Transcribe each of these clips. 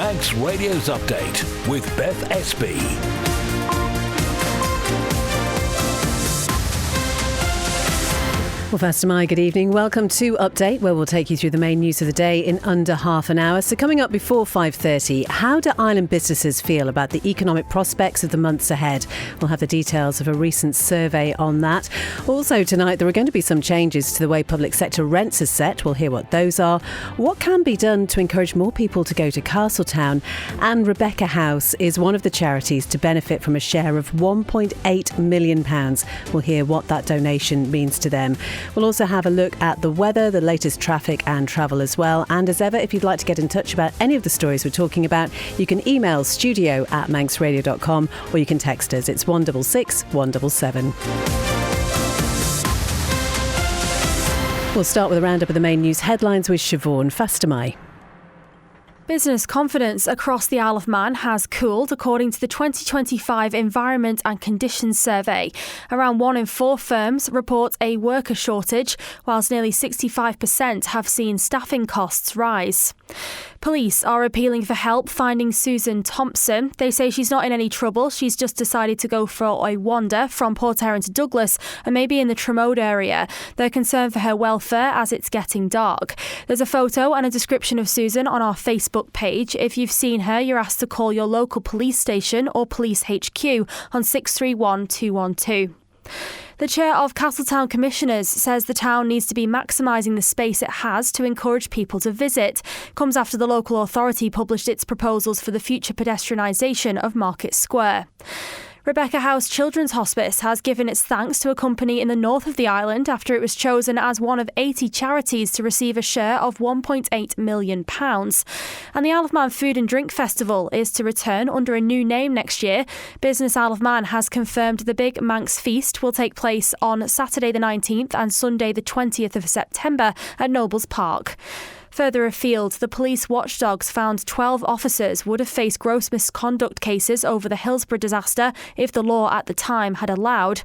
Manx Radio's Update with Beth Espey. Well, first of all, good evening. Welcome to Update, where we'll take you through the main news of the day in under half an hour. So coming up before 5:30, how do island businesses feel about the economic prospects of the months ahead? We'll have the details of a recent survey on that. Also tonight, there are going to be some changes to the way public sector rents are set. We'll hear what those are. What can be done to encourage more people to go to Castletown? And Rebecca House is one of the charities to benefit from a share of £1.8 million. We'll hear what that donation means to them. We'll also have a look at the weather, the latest traffic and travel as well. And as ever, if you'd like to get in touch about any of the stories we're talking about, you can email studio@manxradio.com or you can text us. It's 166 177. We'll start with a roundup of the main news headlines with Siobhan Fastamai. Business confidence across the Isle of Man has cooled, according to the 2025 Environment and Conditions Survey. Around 1 in 4 firms report a worker shortage, whilst nearly 65% have seen staffing costs rise. Police are appealing for help finding Susan Thompson. They say she's not in any trouble. She's just decided to go for a wander from Port Erin to Douglas and maybe in the Tramode area. They're concerned for her welfare as it's getting dark. There's a photo and a description of Susan on our Facebook page. If you've seen her, you're asked to call your local police station or Police HQ on 631 212. The chair of Castletown Commissioners says the town needs to be maximising the space it has to encourage people to visit. Comes after the local authority published its proposals for the future pedestrianisation of Market Square. Rebecca House Children's Hospice has given its thanks to a company in the north of the island after it was chosen as one of 80 charities to receive a share of £1.8 million. And the Isle of Man Food and Drink Festival is to return under a new name next year. Business Isle of Man has confirmed the Big Manx Feast will take place on Saturday the 19th and Sunday the 20th of September at Nobles Park. Further afield, the police watchdogs found 12 officers would have faced gross misconduct cases over the Hillsborough disaster if the law at the time had allowed.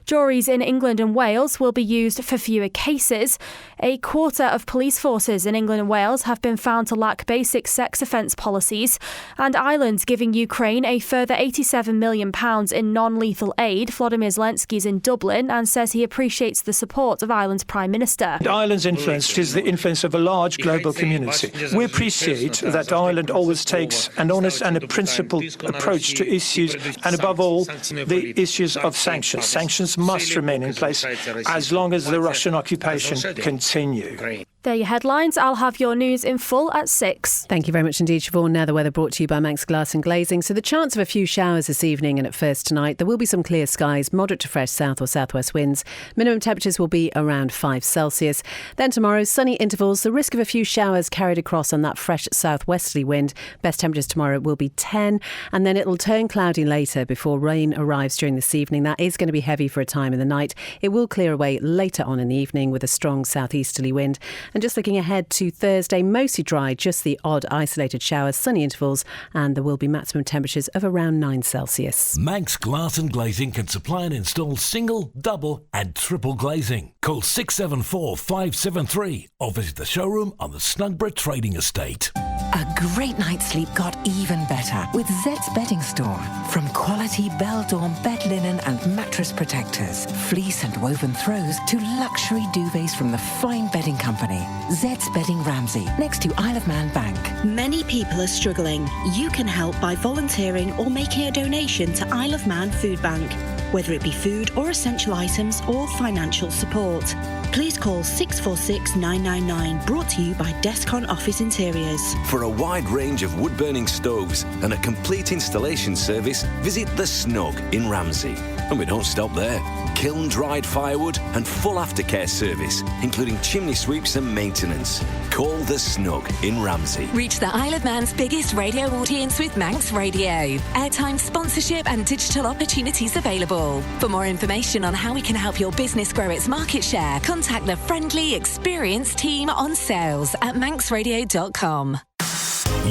Juries in England and Wales will be used for fewer cases. A quarter of police forces in England and Wales have been found to lack basic sex offence policies. And Ireland's giving Ukraine a further £87 million in non-lethal aid. Volodymyr Zelensky's in Dublin and says he appreciates the support of Ireland's Prime Minister. Ireland's influence is the influence of a large global community. We appreciate that Ireland always takes an honest and a principled approach to issues, and above all, the issues of sanctions. Sanctions must remain in place as long as the Russian occupation continue. There are your headlines. I'll have your news in full at 6. Thank you very much indeed, Siobhan. Now the weather brought to you by Manx Glass and Glazing. So the chance of a few showers this evening and at first tonight. There will be some clear skies, moderate to fresh south or southwest winds. Minimum temperatures will be around 5 Celsius. Then tomorrow, sunny intervals. The risk of a few showers carried across on that fresh southwesterly wind. Best temperatures tomorrow will be 10. And then it'll turn cloudy later before rain arrives during this evening. That is going to be heavy for a time in the night. It will clear away later on in the evening with a strong southeasterly wind. And just looking ahead to Thursday, mostly dry, just the odd isolated showers, sunny intervals, and there will be maximum temperatures of around 9 Celsius. Manx Glass and Glazing can supply and install single, double and triple glazing. Call 674 573 or visit the showroom on the Snugborough Trading Estate. A great night's sleep got even better with Zed's Bedding Store. From quality Bell-Dawn bed linen and mattress protectors, fleece and woven throws to luxury duvets from the fine bedding company. Zed's Bedding Ramsey, next to Isle of Man Bank. Many people are struggling. You can help by volunteering or making a donation to Isle of Man Food Bank, whether it be food or essential items or financial support. Please call 646 999, brought to you by Descon Office Interiors. For a wide range of wood-burning stoves and a complete installation service, visit The Snug in Ramsey. And we don't stop there. Kiln-dried firewood and full aftercare service, including chimney sweeps and maintenance. Call The Snug in Ramsey. Reach the Isle of Man's biggest radio audience with Manx Radio. Airtime, sponsorship and digital opportunities available. For more information on how we can help your business grow its market share, contact the friendly, experienced team on sales at manxradio.com.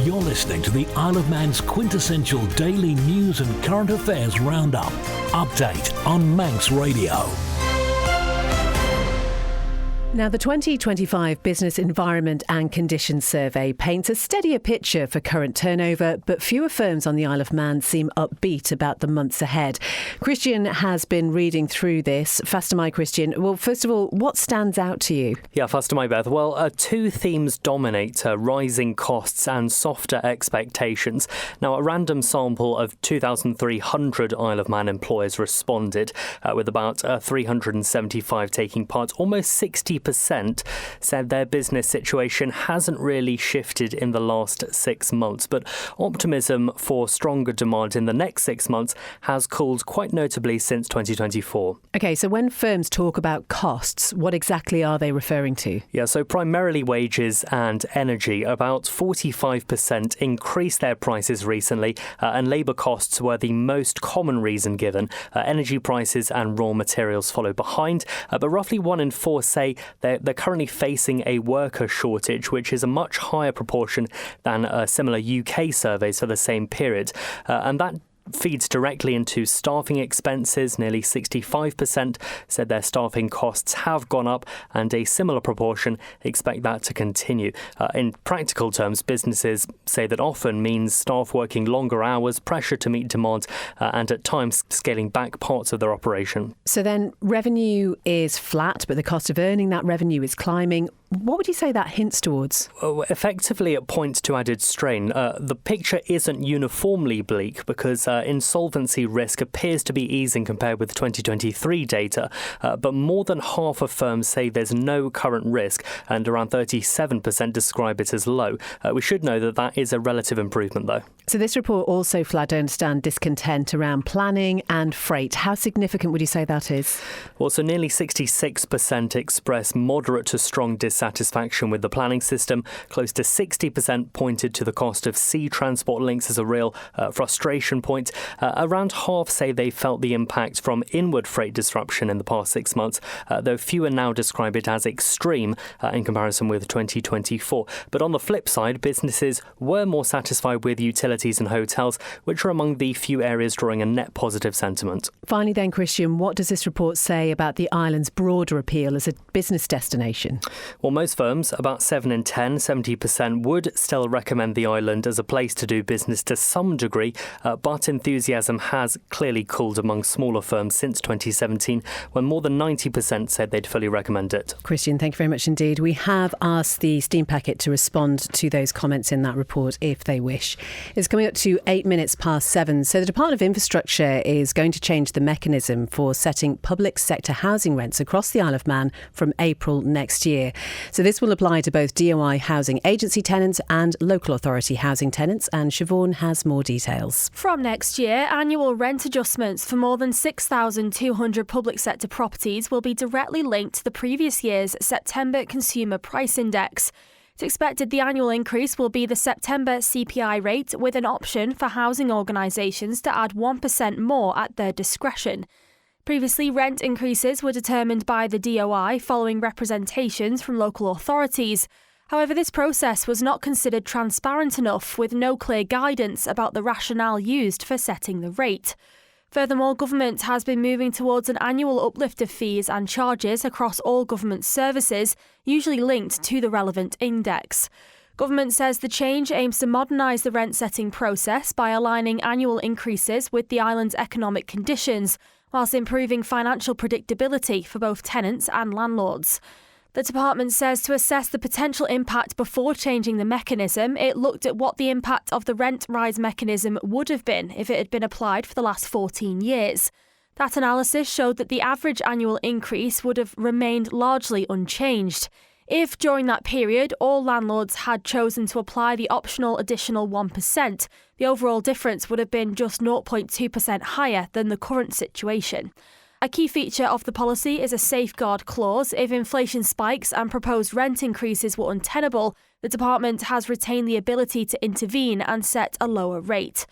You're listening to the Isle of Man's quintessential daily news and current affairs roundup. Update on Manx Radio. Now, the 2025 Business Environment and Conditions Survey paints a steadier picture for current turnover, but fewer firms on the Isle of Man seem upbeat about the months ahead. Christian has been reading through this. Faster my Christian. Well, first of all, what stands out to you? Yeah, faster my Beth. Well, two themes dominate: rising costs and softer expectations. Now, a random sample of 2,300 Isle of Man employers responded, with about 375 taking part. Almost 60% said their business situation hasn't really shifted in the last 6 months, but optimism for stronger demand in the next 6 months has cooled quite notably since 2024. OK, so when firms talk about costs, what exactly are they referring to? Yeah, so primarily wages and energy. About 45% increased their prices recently, and labour costs were the most common reason given. Energy prices and raw materials follow behind, but roughly 1 in 4 say they're currently facing a worker shortage, which is a much higher proportion than similar UK surveys for the same period. And that feeds directly into staffing expenses. Nearly 65% said their staffing costs have gone up, and a similar proportion expect that to continue. In practical terms, businesses say that often means staff working longer hours, pressure to meet demand, and at times scaling back parts of their operation. So then revenue is flat, but the cost of earning that revenue is climbing. What would you say that hints towards? Effectively, it points to added strain. The picture isn't uniformly bleak because insolvency risk appears to be easing compared with 2023 data, but more than half of firms say there's no current risk, and around 37% describe it as low. We should know that that is a relative improvement, though. So this report also flagged, I understand, discontent around planning and freight. How significant would you say that is? Well, so nearly 66% express moderate to strong dissatisfaction with the planning system. Close to 60% pointed to the cost of sea transport links as a real frustration point. Around half say they felt the impact from inward freight disruption in the past 6 months, though fewer now describe it as extreme in comparison with 2024. But on the flip side, businesses were more satisfied with utilities and hotels, which are among the few areas drawing a net positive sentiment. Finally then, Christian, what does this report say about the island's broader appeal as a business destination? Well, most firms, about 7 in 10, 70%, would still recommend the island as a place to do business to some degree, but enthusiasm has clearly cooled among smaller firms since 2017, when more than 90% said they'd fully recommend it. Christian, thank you very much indeed. We have asked the Steam Packet to respond to those comments in that report if they wish. It's coming up to 8 minutes past 7. So the Department of Infrastructure is going to change the mechanism for setting public sector housing rents across the Isle of Man from April next year. So this will apply to both DOI housing agency tenants and local authority housing tenants, and Siobhan has more details. From next year, annual rent adjustments for more than 6,200 public sector properties will be directly linked to the previous year's September Consumer Price Index. It's expected the annual increase will be the September CPI rate, with an option for housing organisations to add 1% more at their discretion. Previously, rent increases were determined by the DOI following representations from local authorities. However, this process was not considered transparent enough, with no clear guidance about the rationale used for setting the rate. Furthermore, government has been moving towards an annual uplift of fees and charges across all government services, usually linked to the relevant index. Government says the change aims to modernise the rent-setting process by aligning annual increases with the island's economic conditions, whilst improving financial predictability for both tenants and landlords. The department says to assess the potential impact before changing the mechanism, it looked at what the impact of the rent rise mechanism would have been if it had been applied for the last 14 years. That analysis showed that the average annual increase would have remained largely unchanged. If, during that period, all landlords had chosen to apply the optional additional 1%, the overall difference would have been just 0.2% higher than the current situation. A key feature of the policy is a safeguard clause. If inflation spikes and proposed rent increases were untenable, the department has retained the ability to intervene and set a lower rate.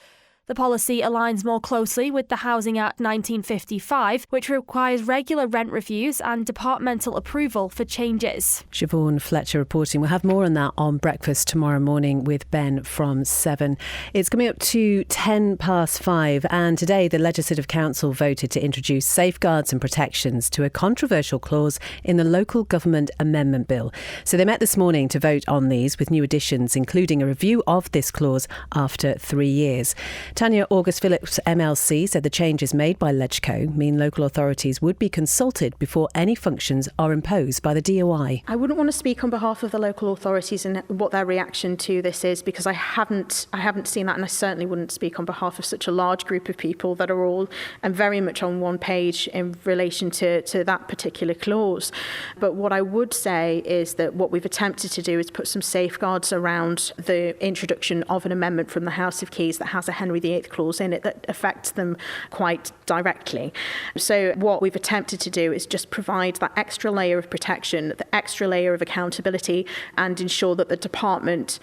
The policy aligns more closely with the Housing Act 1955, which requires regular rent reviews and departmental approval for changes. Siobhan Fletcher reporting. We'll have more on that on Breakfast tomorrow morning with Ben from 7. It's coming up to 5:10, and today the Legislative Council voted to introduce safeguards and protections to a controversial clause in the Local Government Amendment Bill. So they met this morning to vote on these with new additions, including a review of this clause after 3 years. Tanya August-Phillips MLC said the changes made by LegCo mean local authorities would be consulted before any functions are imposed by the DOI. I wouldn't want to speak on behalf of the local authorities and what their reaction to this is, because I haven't seen that, and I certainly wouldn't speak on behalf of such a large group of people that are all very much on one page in relation to that particular clause. But what I would say is that what we've attempted to do is put some safeguards around the introduction of an amendment from the House of Keys that has a Henry VIII clause in it that affects them quite directly. So what we've attempted to do is just provide that extra layer of protection, the extra layer of accountability, and ensure that the department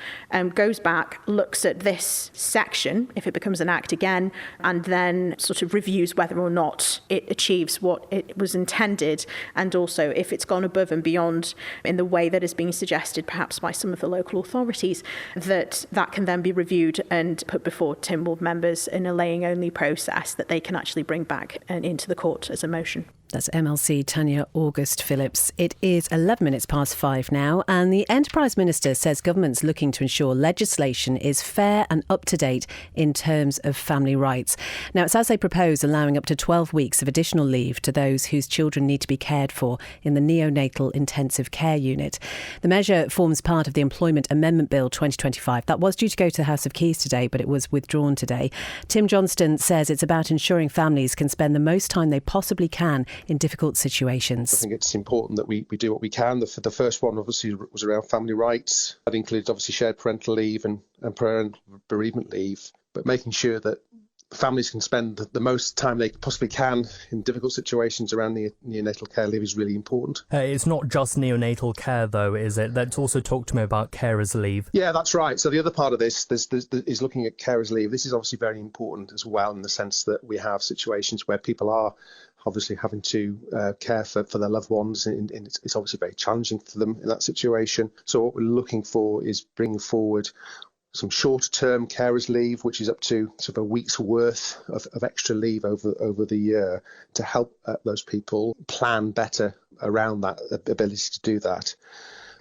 goes back, looks at this section, if it becomes an act again, and then sort of reviews whether or not it achieves what it was intended, and also if it's gone above and beyond in the way that is being suggested perhaps by some of the local authorities, that can then be reviewed and put before Tynwald members in a laying-only process that they can actually bring back and into the court as a motion. That's MLC Tanya August-Phillips. It is 5:11 now, and the Enterprise Minister says government's looking to ensure legislation is fair and up to date in terms of family rights. Now, it's as they propose allowing up to 12 weeks of additional leave to those whose children need to be cared for in the neonatal intensive care unit. The measure forms part of the Employment Amendment Bill 2025. That was due to go to the House of Keys today, but it was withdrawn today. Tim Johnston says it's about ensuring families can spend the most time they possibly can in difficult situations. I think it's important that we do what we can. The first one obviously was around family rights. That includes obviously shared parental leave and parental bereavement leave, but making sure that families can spend the most time they possibly can in difficult situations around the neonatal care leave is really important. It's not just neonatal care though, is it? Let's also talk to me about carers leave. Yeah, that's right. So the other part of this is looking at carers leave. This is obviously very important as well, in the sense that we have situations where people are obviously having to care for their loved ones, and it's obviously very challenging for them in that situation. So what we're looking for is bringing forward some shorter-term carers leave, which is up to sort of a week's worth of extra leave over the year, to help those people plan better around that ability to do that.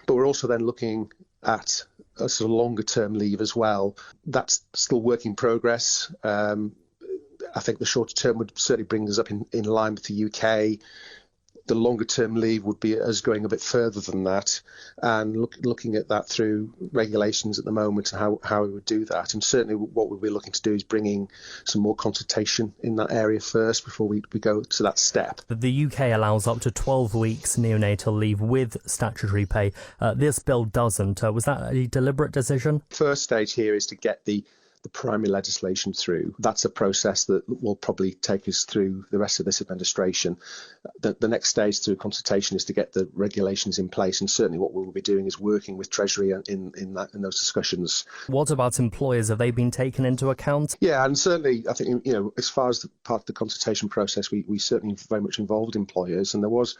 But we're also then looking at a sort of longer-term leave as well. That's still work in progress. I think the shorter term would certainly bring us up in line with the UK. The longer term leave would be us going a bit further than that, and looking at that through regulations at the moment and how we would do that. And certainly what we'll be looking to do is bringing some more consultation in that area first before we go to that step. The UK allows up to 12 weeks neonatal leave with statutory pay. This bill doesn't. Was that a deliberate decision? First stage here is to get the primary legislation through. That's a process that will probably take us through the rest of this administration. The next stage through consultation is to get the regulations in place, and certainly what we will be doing is working with Treasury in those discussions. What about employers? Have they been taken into account? Yeah, and certainly I think, as far as part of the consultation process, we certainly very much involved employers, and there was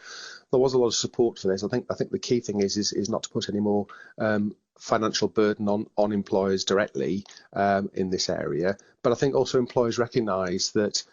a lot of support for this. I think the key thing is not to put any more financial burden on employers directly in this area, but I think also employers recognise that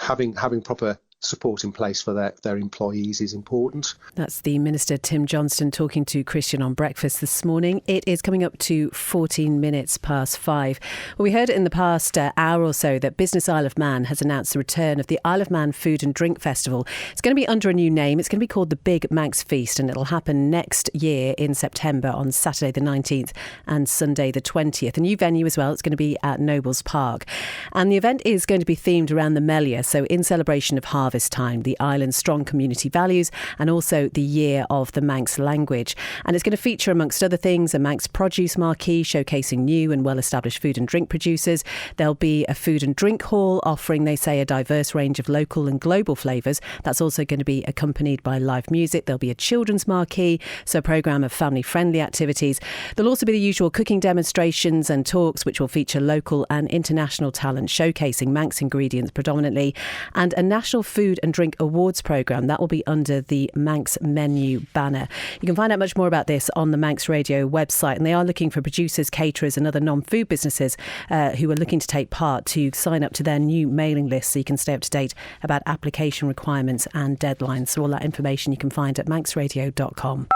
having proper support in place for their employees is important. That's the Minister Tim Johnston talking to Christian on Breakfast this morning. It is coming up to 5:14. Well, we heard in the past hour or so that Business Isle of Man has announced the return of the Isle of Man Food and Drink Festival. It's going to be under a new name. It's going to be called the Big Manx Feast, and it'll happen next year in September on Saturday the 19th and Sunday the 20th. A new venue as well. It's going to be at Nobles Park. And the event is going to be themed around the Melia, so in celebration of harvest harvest time, the island's strong community values, and also the year of the Manx language. And it's going to feature, amongst other things, a Manx produce marquee showcasing new and well-established food and drink producers. There'll be a food and drink hall offering, they say, a diverse range of local and global flavours. That's also going to be accompanied by live music. There'll be a children's marquee, so a programme of family-friendly activities. There'll also be the usual cooking demonstrations and talks, which will feature local and international talent showcasing Manx ingredients predominantly, and a National Food and Drink Awards programme that will be under the Manx Menu banner. You can find out much more about this on the Manx Radio website, and they are looking for producers, caterers and other non-food businesses who are looking to take part to sign up to their new mailing list, so you can stay up to date about application requirements and deadlines. So all that information you can find at manxradio.com.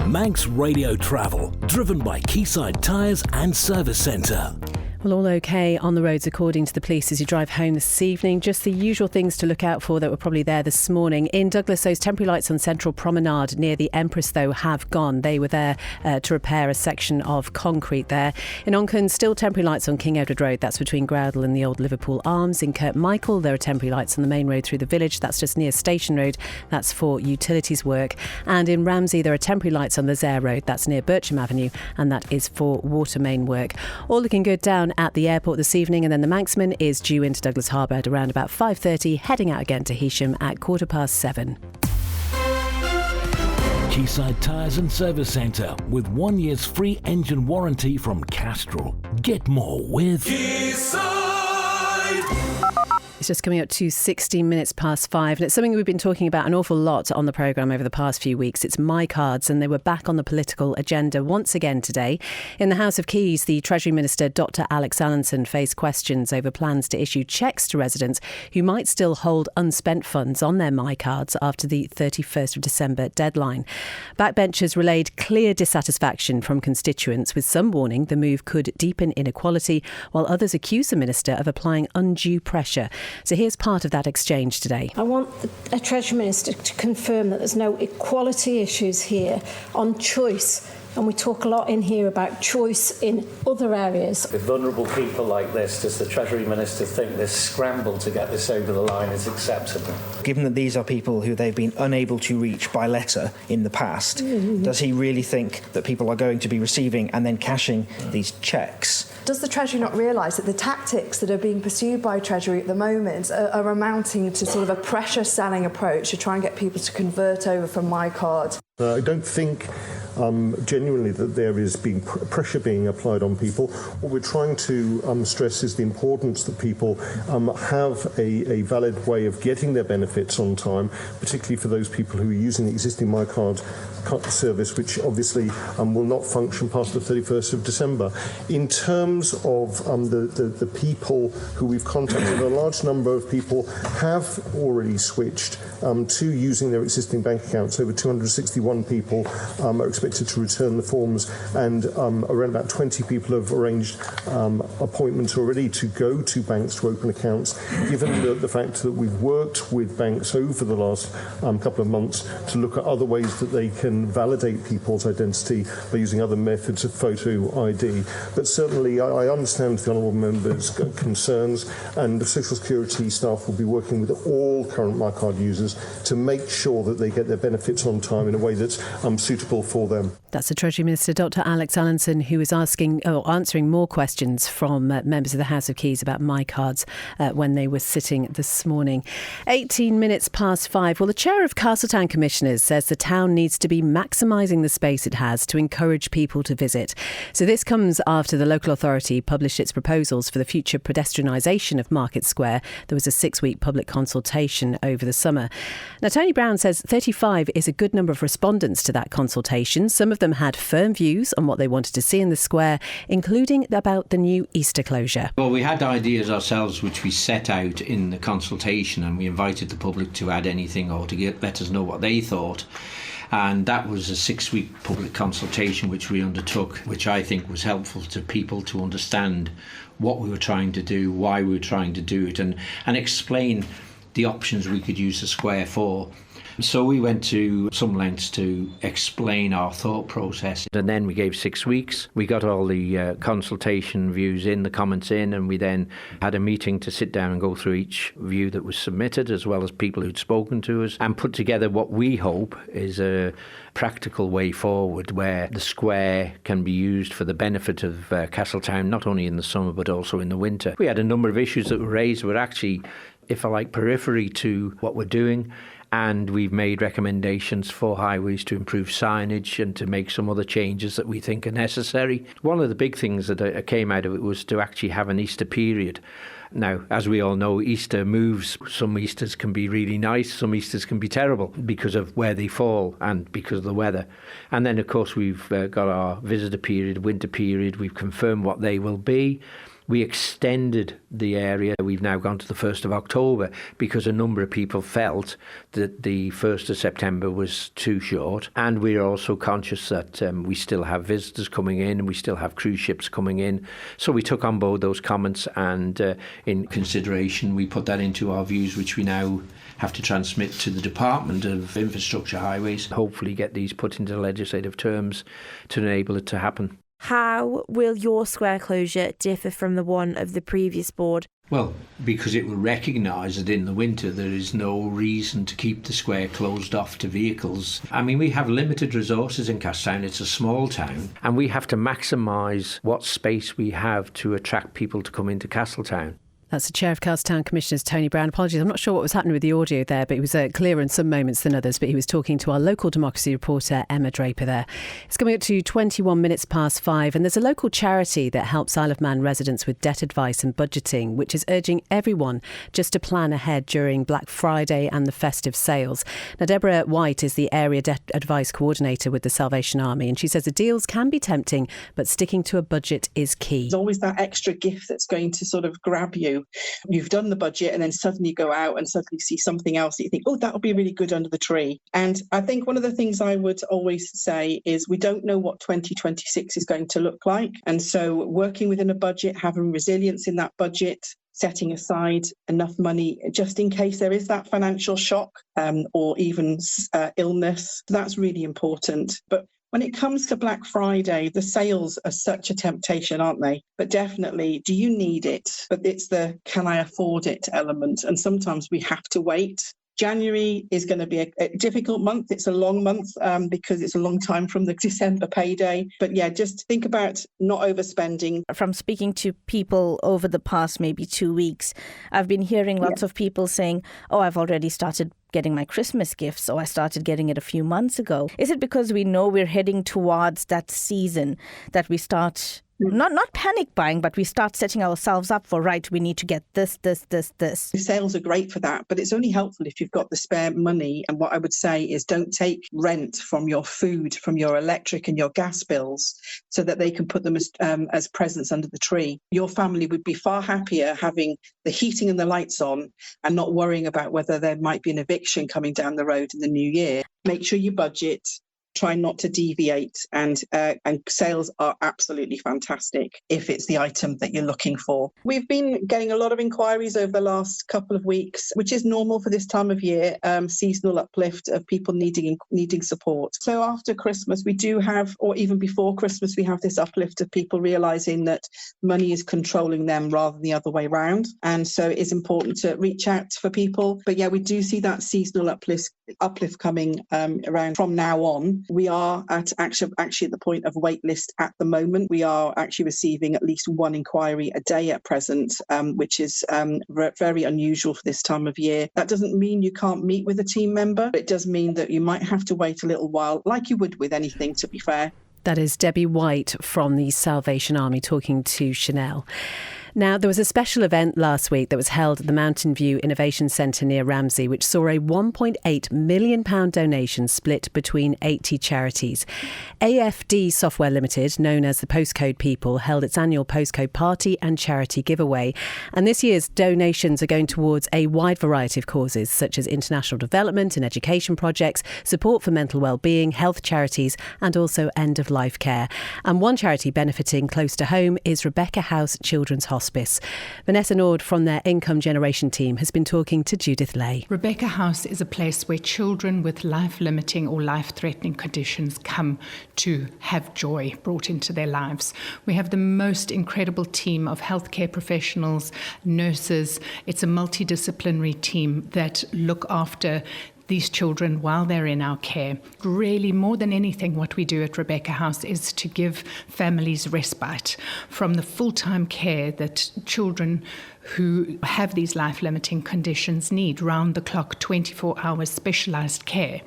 Manx Radio Travel, driven by Quayside Tyres and Service Centre. Well, all okay on the roads, according to the police, as you drive home this evening. Just the usual things to look out for that were probably there this morning. In Douglas, those temporary lights on Central Promenade near the Empress, though, have gone. They were there to repair a section of concrete there. In Onchan, still temporary lights on King Edward Road. That's between Groudle and the Old Liverpool Arms. In Kirkmichael, there are temporary lights on the main road through the village. That's just near Station Road. That's for utilities work. And in Ramsey, there are temporary lights on the Zare Road. That's near Bircham Avenue, and that is for water main work. All looking good down at the airport this evening, and then the Manxman is due into Douglas Harbour at around about 5:30, heading out again to Heysham at 7:15. Quayside Tyres and Service Centre with 1 year's free engine warranty from Castrol. Get more with Quayside. It's just coming up to 16 minutes past 5, and it's something we've been talking about an awful lot on the programme over the past few weeks. It's My Cards, and they were back on the political agenda once again today. In the House of Keys, the Treasury Minister Dr Alex Allinson faced questions over plans to issue cheques to residents who might still hold unspent funds on their My Cards after the 31st of December deadline. Backbenchers relayed clear dissatisfaction from constituents, with some warning the move could deepen inequality, while others accuse the Minister of applying undue pressure. So here's part of that exchange today. I want a Treasury Minister to confirm that there's no equality issues here on choice. And we talk a lot in here about choice in other areas. With vulnerable people like this, does the Treasury Minister think this scramble to get this over the line is acceptable? Given that these are people who they've been unable to reach by letter in the past, does he really think that people are going to be receiving and then cashing these cheques? Does the Treasury not realise that the tactics that are being pursued by Treasury at the moment are amounting to sort of a pressure selling approach to try and get people to convert over from My Card? I don't think genuinely that there is pressure being applied on people. What we're trying to stress is the importance that people have a valid way of getting their benefits on time, particularly for those people who are using the existing My Card service, which obviously will not function past the 31st of December. In terms of the people who we've contacted, a large number of people have already switched to using their existing bank accounts. Over 261 people are expected to return the forms, and around about 20 people have arranged appointments already to go to banks to open accounts, given the fact that we've worked with banks over the last couple of months to look at other ways that they can validate people's identity by using other methods of photo ID. But certainly I understand the Honourable Member's concerns, and the Social Security staff will be working with all current My Card users to make sure that they get their benefits on time in a way that's suitable for them. That's the Treasury Minister, Dr Alex Allinson, who is answering more questions from members of the House of Keys about My Cards when they were sitting this morning. 18 minutes past 5. Well, the Chair of Castletown Commissioners says the town needs to be maximising the space it has to encourage people to visit. So this comes after the local authority published its proposals for the future pedestrianisation of Market Square. There was a 6-week public consultation over the summer. Now, Tony Brown says 35 is a good number of respondents to that consultation. Some of them had firm views on what they wanted to see in the square, including about the new Easter closure. Well, we had ideas ourselves which we set out in the consultation, and we invited the public to add anything or to let us know what they thought. And that was a 6-week public consultation which we undertook, which I think was helpful to people to understand what we were trying to do, why we were trying to do it, and explain the options we could use the square for. So we went to some lengths to explain our thought process. And then we gave 6 weeks. We got all the consultation views in, the comments in, and we then had a meeting to sit down and go through each view that was submitted, as well as people who'd spoken to us, and put together what we hope is a practical way forward where the square can be used for the benefit of Castletown, not only in the summer but also in the winter. We had a number of issues that were raised that were actually, if I like, periphery to what we're doing. And we've made recommendations for highways to improve signage and to make some other changes that we think are necessary. One of the big things that came out of it was to actually have an Easter period. Now, as we all know, Easter moves. Some Easters can be really nice, some Easters can be terrible because of where they fall and because of the weather. And then, of course, we've got our visitor period, winter period. We've confirmed what they will be. We extended the area. We've now gone to the 1st of October because a number of people felt that the 1st of September was too short. And we're also conscious that we still have visitors coming in and we still have cruise ships coming in. So we took on board those comments and in consideration, we put that into our views, which we now have to transmit to the Department of Infrastructure Highways. Hopefully get these put into legislative terms to enable it to happen. How will your square closure differ from the one of the previous board? Well, because it will recognise that in the winter there is no reason to keep the square closed off to vehicles. I mean, we have limited resources in Castletown. It's a small town, and we have to maximise what space we have to attract people to come into Castletown. That's the Chair of Castletown Commissioners, Tony Brown. Apologies, I'm not sure what was happening with the audio there, but he was clearer in some moments than others. But he was talking to our local democracy reporter, Emma Draper there. It's coming up to 21 minutes past 5, and there's a local charity that helps Isle of Man residents with debt advice and budgeting, which is urging everyone just to plan ahead during Black Friday and the festive sales. Now, Deborah White is the Area Debt Advice Coordinator with the Salvation Army, and she says the deals can be tempting, but sticking to a budget is key. There's always that extra gift that's going to sort of grab you. You've done the budget and then suddenly you go out and suddenly see something else that you think, oh, that'll be really good under the tree. And I think one of the things I would always say is we don't know what 2026 is going to look like. And so working within a budget, having resilience in that budget, setting aside enough money just in case there is that financial shock or even illness, that's really important. But when it comes to Black Friday, the sales are such a temptation, aren't they? But definitely, do you need it? But it's the can I afford it element. And sometimes we have to wait. January is going to be a difficult month. It's a long month because it's a long time from the December payday. But yeah, just think about not overspending. From speaking to people over the past maybe 2 weeks, I've been hearing lots of people saying, oh, I've already started getting my Christmas gifts, or I started getting it a few months ago. Is it because we know we're heading towards that season that we start not panic buying, but we start setting ourselves up for, right, we need to get this. The sales are great for that, but it's only helpful if you've got the spare money. And what I would say is don't take rent from your food, from your electric and your gas bills so that they can put them as presents under the tree. Your family would be far happier having the heating and the lights on and not worrying about whether there might be an eviction coming down the road in the new year. Make sure you budget. Try not to deviate, and sales are absolutely fantastic if it's the item that you're looking for. We've been getting a lot of inquiries over the last couple of weeks, which is normal for this time of year, seasonal uplift of people needing support. So after Christmas, we do have, or even before Christmas, we have this uplift of people realising that money is controlling them rather than the other way around. And so it is important to reach out for people. But yeah, we do see that seasonal uplift coming around from now on. We are actually at the point of wait list at the moment. We are actually receiving at least one inquiry a day at present, which is very unusual for this time of year. That doesn't mean you can't meet with a team member. It does mean that you might have to wait a little while, like you would with anything, to be fair. That is Debbie White from the Salvation Army talking to Chanel. Now, there was a special event last week that was held at the Mountain View Innovation Centre near Ramsey, which saw a £1.8 million donation split between 80 charities. AFD Software Limited, known as the Postcode People, held its annual postcode party and charity giveaway. And this year's donations are going towards a wide variety of causes, such as international development and education projects, support for mental well-being, health charities, and also end-of-life care. And one charity benefiting close to home is Rebecca House Children's Hospital. hospice. Vanessa Nord from their income generation team has been talking to Judith Lay. Rebecca House is a place where children with life-limiting or life-threatening conditions come to have joy brought into their lives. We have the most incredible team of healthcare professionals, nurses. It's a multidisciplinary team that look after these children while they're in our care. Really, more than anything, what we do at Rebecca House is to give families respite from the full-time care that children who have these life-limiting conditions need, round-the-clock, 24 hours specialised care.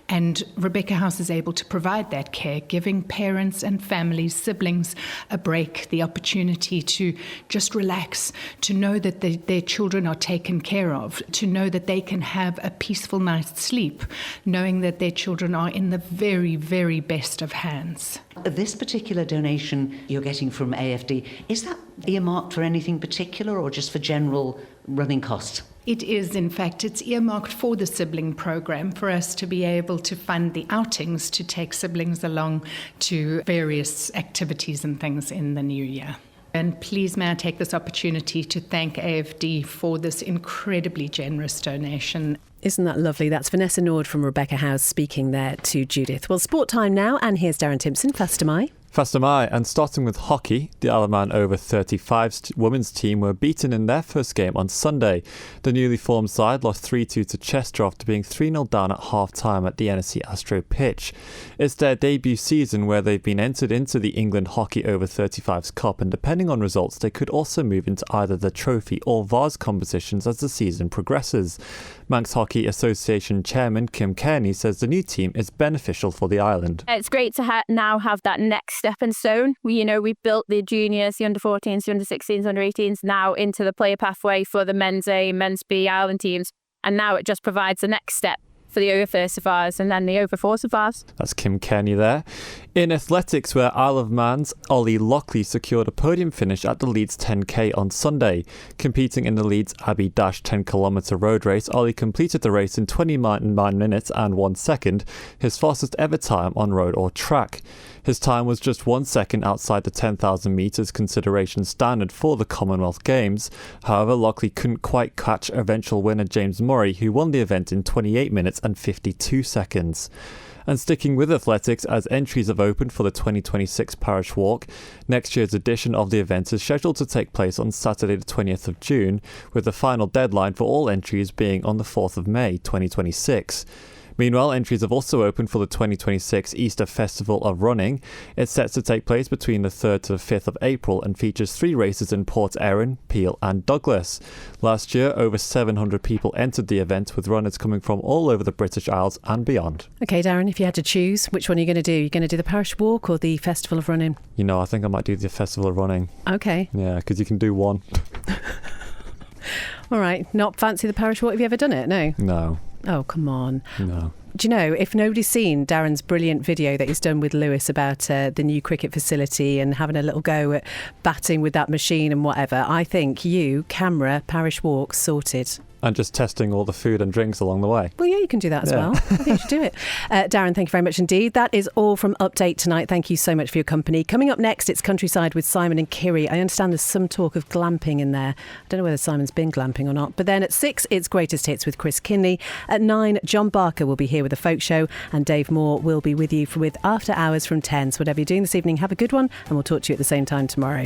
And Rebecca House is able to provide that care, giving parents and families, siblings, a break, the opportunity to just relax, to know that their children are taken care of, to know that they can have a peaceful night's sleep, knowing that their children are in the very, very best of hands. This particular donation you're getting from AFD, is that earmarked for anything particular or just for general running costs? It is, in fact, it's earmarked for the sibling program for us to be able to fund the outings to take siblings along to various activities and things in the new year. And please may I take this opportunity to thank AFD for this incredibly generous donation. Isn't that lovely? That's Vanessa Nord from Rebecca House speaking there to Judith. Well, sport time now, and here's Darren Timpson. First am I. First am I, and starting with hockey, the Isle of Man over 35's women's team were beaten in their first game on Sunday. The newly formed side lost 3-2 to Chester after being 3-0 down at half-time at the NSC Astro pitch. It's their debut season where they've been entered into the England Hockey over 35's Cup, and depending on results, they could also move into either the trophy or Vase competitions as the season progresses. Manx Hockey Association Chairman Kim Kearney says the new team is beneficial for the island. It's great to now have that next stepping stone. We built the juniors, the under-14s, the under-16s, under-18s now into the player pathway for the men's A, men's B Island teams. And now it just provides the next step for the over 35s and then the over 45s. That's Kim Kearney there. In athletics, where Isle of Man's Ollie Lockley secured a podium finish at the Leeds 10K on Sunday. Competing in the Leeds Abbey Dash 10km road race, Ollie completed the race in 29 minutes and 1 second, his fastest ever time on road or track. His time was just 1 second outside the 10,000 metres consideration standard for the Commonwealth Games. However, Lockley couldn't quite catch eventual winner James Murray, who won the event in 28 minutes and 52 seconds. And sticking with athletics, as entries have opened for the 2026 Parish Walk, next year's edition of the event is scheduled to take place on Saturday the 20th of June, with the final deadline for all entries being on the 4th of May 2026. Meanwhile, entries have also opened for the 2026 Easter Festival of Running. It's set to take place between the 3rd to the 5th of April and features 3 races in Port Erin, Peel and Douglas. Last year, over 700 people entered the event, with runners coming from all over the British Isles and beyond. OK, Darren, if you had to choose, which one are you going to do? You're going to do the Parish Walk or the Festival of Running? I think I might do the Festival of Running. OK. Yeah, because you can do one. All right. Not fancy the Parish Walk? Have you ever done it? No? No. Oh, come on. No. Do you know, if nobody's seen Darren's brilliant video that he's done with Lewis about the new cricket facility and having a little go at batting with that machine and whatever, I think you, camera, Parish Walk, sorted. And just testing all the food and drinks along the way. Well, yeah, you can do that as well. I think you should do it. Darren, thank you very much indeed. That is all from Update tonight. Thank you so much for your company. Coming up next, it's Countryside with Simon and Kiri. I understand there's some talk of glamping in there. I don't know whether Simon's been glamping or not. But then at 6, it's Greatest Hits with Chris Kinley. At 9, John Barker will be here with a folk show, and Dave Moore will be with you with After Hours from 10. So whatever you're doing this evening, have a good one, and we'll talk to you at the same time tomorrow.